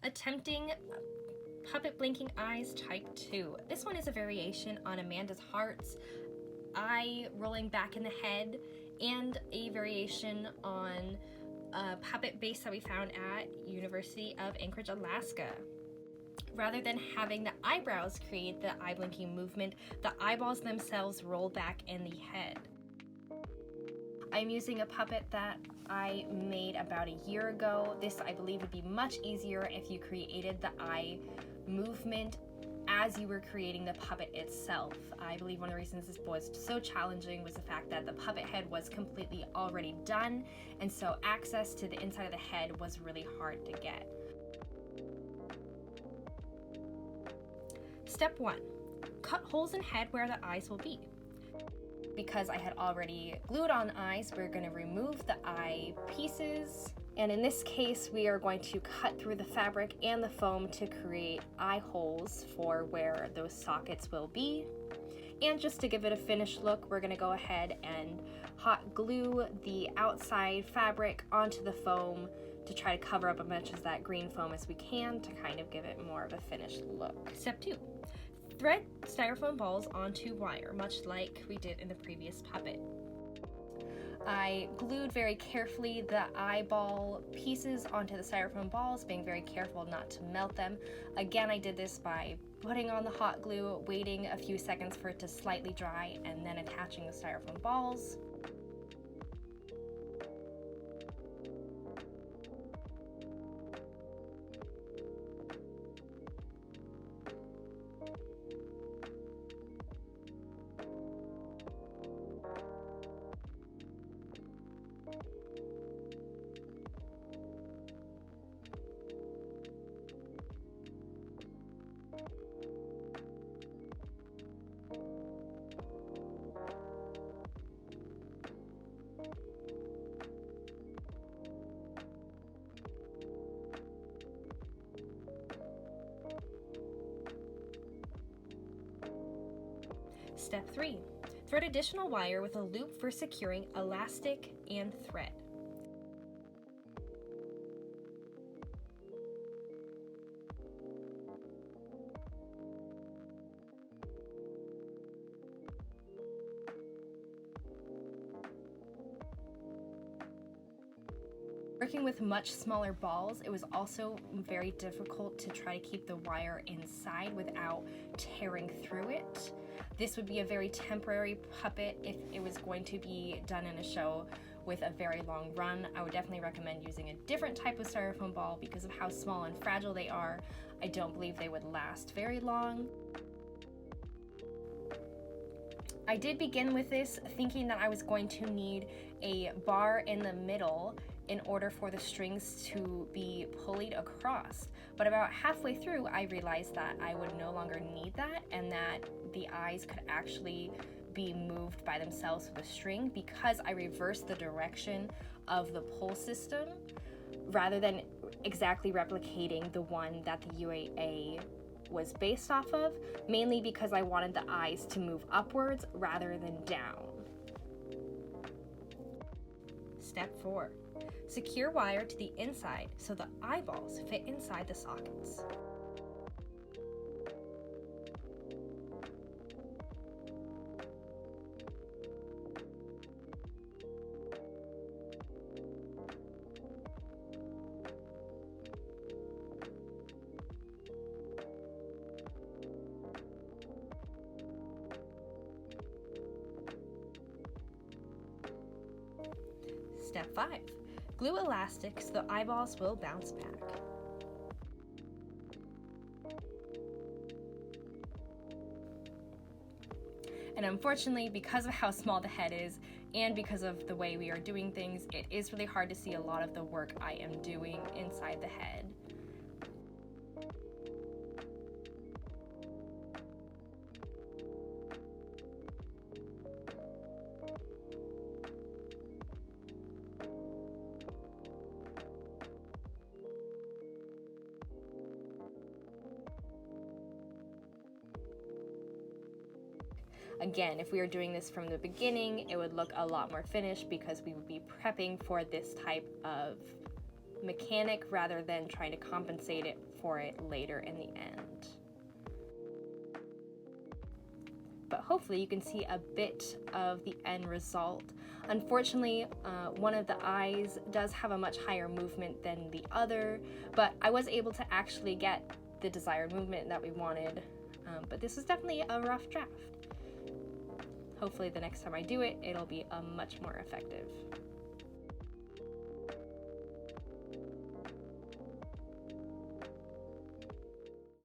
Attempting puppet blinking eyes type 2. This one is a variation on Amanda's hearts, eye rolling back in the head, and a variation on a puppet base that we found at University of Anchorage, Alaska. Rather than having the eyebrows create the eye blinking movement, the eyeballs themselves roll back in the head. I'm using a puppet that I made about a year ago. This, I believe, would be much easier if you created the eye movement as you were creating the puppet itself. I believe one of the reasons this was so challenging was the fact that the puppet head was completely already done, and so access to the inside of the head was really hard to get. Step 1. Cut holes in head where the eyes will be. Because I had already glued on eyes, we're going to remove the eye pieces. And in this case, we are going to cut through the fabric and the foam to create eye holes for where those sockets will be. And just to give it a finished look, we're going to go ahead and hot glue the outside fabric onto the foam to try to cover up as much of that green foam as we can to kind of give it more of a finished look. Step 2. Thread styrofoam balls onto wire, much like we did in the previous puppet. I glued very carefully the eyeball pieces onto the styrofoam balls, being very careful not to melt them. Again, I did this by putting on the hot glue, waiting a few seconds for it to slightly dry, and then attaching the styrofoam balls. Step 3. Thread additional wire with a loop for securing elastic and thread. Working with much smaller balls, it was also very difficult to try to keep the wire inside without tearing through it. This would be a very temporary puppet if it was going to be done in a show with a very long run. I would definitely recommend using a different type of styrofoam ball because of how small and fragile they are. I don't believe they would last very long. I did begin with this thinking that I was going to need a bar in the middle in order for the strings to be pulleyed across. But about halfway through, I realized that I would no longer need that and that the eyes could actually be moved by themselves with a string because I reversed the direction of the pull system rather than exactly replicating the one that the UAA was based off of, mainly because I wanted the eyes to move upwards rather than down. Step 4. Secure wire to the inside so the eyeballs fit inside the sockets. Step 5. Glue elastic so the eyeballs will bounce back. And unfortunately, because of how small the head is and because of the way we are doing things, it is really hard to see a lot of the work I am doing inside the head. Again, if we were doing this from the beginning, it would look a lot more finished because we would be prepping for this type of mechanic rather than trying to compensate it for it later in the end. But hopefully you can see a bit of the end result. Unfortunately, one of the eyes does have a much higher movement than the other, but I was able to actually get the desired movement that we wanted. But this was definitely a rough draft. Hopefully the next time I do it, it'll be much more effective.